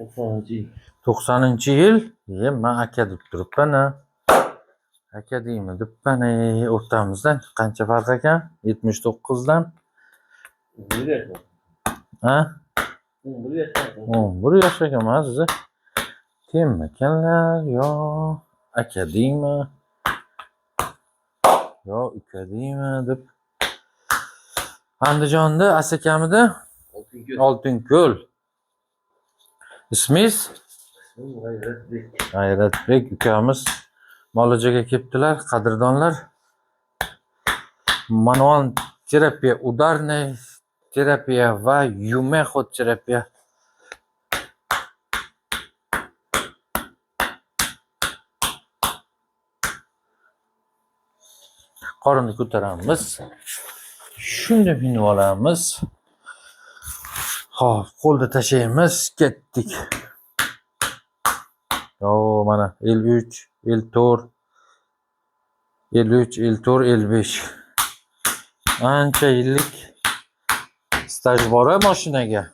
90-yil. 90-yil. Men aka deb turibman. Aka deymi debman. O'rtamizda qancha farq ekan? 79dan. 1 yash. Ha? 1 yash. 11 yosh ekanman siz. Kimmikanlar yo aka deymi? Yo uka deymi deb. Andijonda asakamida Oltinko'l. Ismingiz? G'ayratbek ukamiz Molajoga kelibdilar, qadrdonlar. Manual terapiya, udarniy terapiya va yumexot terapiya. Qorinni ko'taramiz. Shunday minib olamiz. Hop, qo'lda tashlaymiz, ketdik. Yo, mana 53, 54, 53, 54, 55. Ancha yillik staj bor mashinaga.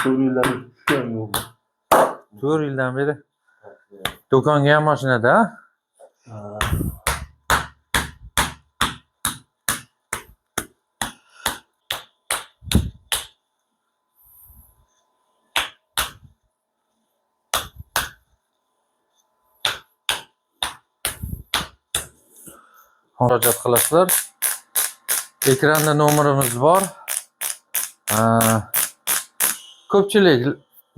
4 yildan beri. Do'konga ham mashinada. Murojaat qilasizlar. Ekranda nomerimiz bor. Ko'pchilik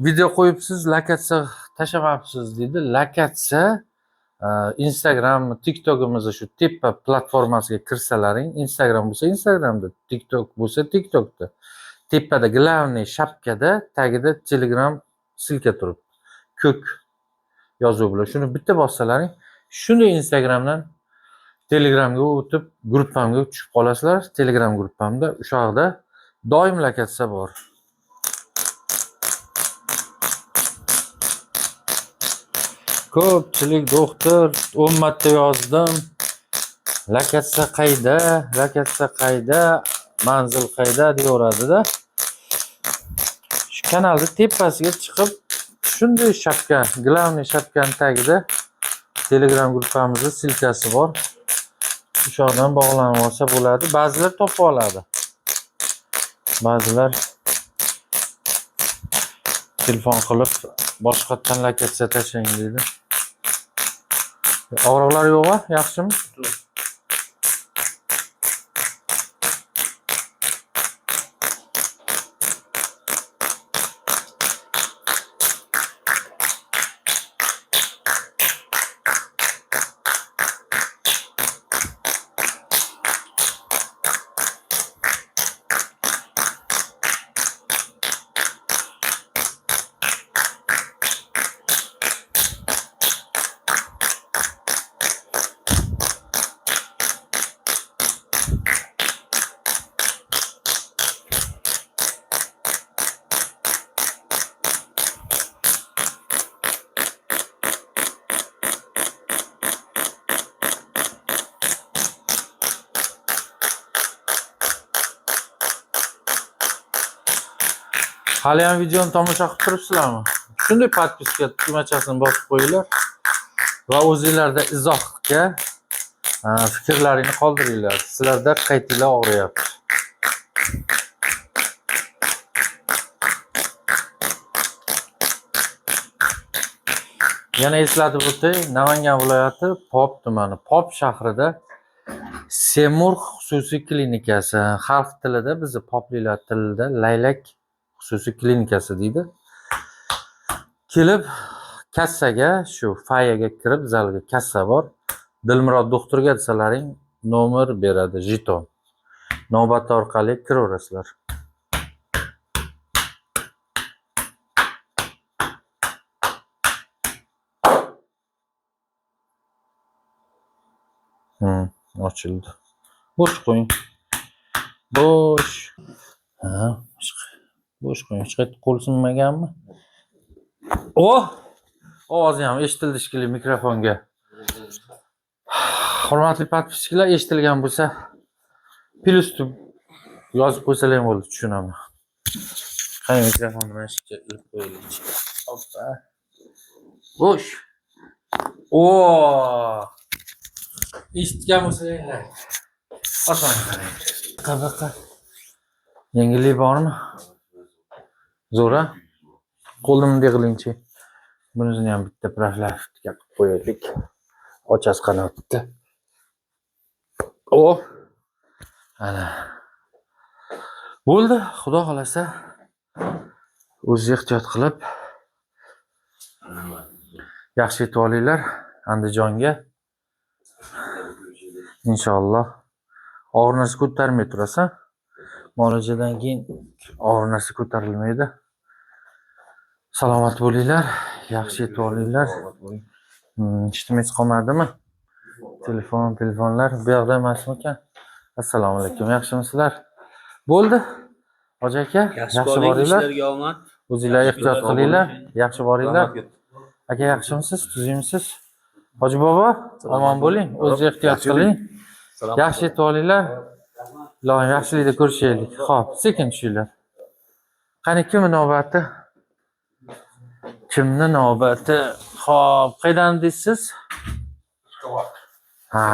video qo'yibsiz, lokatsiya tashamabsiz deydi. Lokatsiya Instagram, TikTok'imizni shu tepa platformasiga kirsalaring, Instagram bo'lsa Instagramda, TikTok bo'lsa TikTokda. Tepada glavniy shapkada tagida Telegram silka turibdi. Ko'k yozuv bilan shuni bitta bossalaring, shuni Instagramdan Telegramga o'tib, gruppamga tushib qolasizlar. Telegram gruppamda o'sha yerda doim lokatsiya bor. Ko'pchilik doktor 10 marta yozdim. Lokatsiya qayda? Lokatsiya qayda? Manzil qayda deyaveradi-da. Shu kanalda tepasiga chiqib, shunday shapka, glavniy shapkaning tagida Telegram gruppamizda silkasi bor. O'sha yerdan bog'lanib olsa bo'ladi. Ba'zilar topib oladi. Ba'zilar telefon qilib boshqatdan lokatsiya tashlang deydi. Og'riqlar yo'qmi? Yaxshimi? Hali ham videoni tomosha qilib turibsizlarmi? Shunday podpiska tugmachasini bosib qo'yinglar va o'zingizlarda izohga fikrlaringni qoldiringlar. Sizlarda qaytinglar og'riyapti. Yana eslatib o'tay, Namangan viloyati Pop tumani, Pop shahrida Semur xususiy klinikasi, xalq tilida, bizni poplar tilida laylak xususiy klinikasi deydi. Kelib kassaga, shu fayaga kirib, zalga kassa bor. Dilmurod doktorga desalaring, nomer beradi, jeton. Navbat orqali kiraverasizlar. Ochildi. Bo'sh qo'ying. Bo'sh. Bo'sh qo'ying. Hech qayerda qo'l sinmaganmi? Ovozi ham eshitildi shekilli mikrofonga. Hurmatli podpischiklar, eshitilgan bo'lsa, plyus yozib qo'ysalar ham bo'ladi, tushunaman. Qani mikrofonni mana shu yerga ilib qo'yaylik. Hoppa. Bo'sh. Oo! Eshitgan bo'lsanglar. Osmon qarang. Qabaqa. Yengillik bormi? Zo'ra. Qo'limni qilingchi. Bunisini ham bitta profilaktika qilib qo'yaylik. Ochasi qanotda. O. Ana. Bo'ldi, xudo xolasa. O'zingiz ehtiyot qilib yaxshi yetib olinglar Andijonga. Inshaalloh. Og'ir narsa ko'tarmay turasan. Muolajadan keyin og'ir narsa ko'tarilmaydi. Salomat bo'linglar, yaxshi yetib olinglar. Eshitmay qolmadimi? Telefonlar bu yoqda emasmi ekan? Assalomu alaykum, yaxshimisizlar? Bo'ldi. Hoji aka, yaxshi boringlar. Ishlarga omad. O'zingizlar ehtiyot qilinglar, yaxshi boringlar. Aka, yaxshimisiz? Tuzingmisiz? Hoji bobo, omon bo'ling, o'zingiz ehtiyot qiling. Yaxshi yetib olinglar. Ilohim yaxshilikda ko'rishaylik. Xo'p, sekin tushinglar. Qani kimni navbati? Kimni navbati? Xo'p, qaydan deysiz? Ha.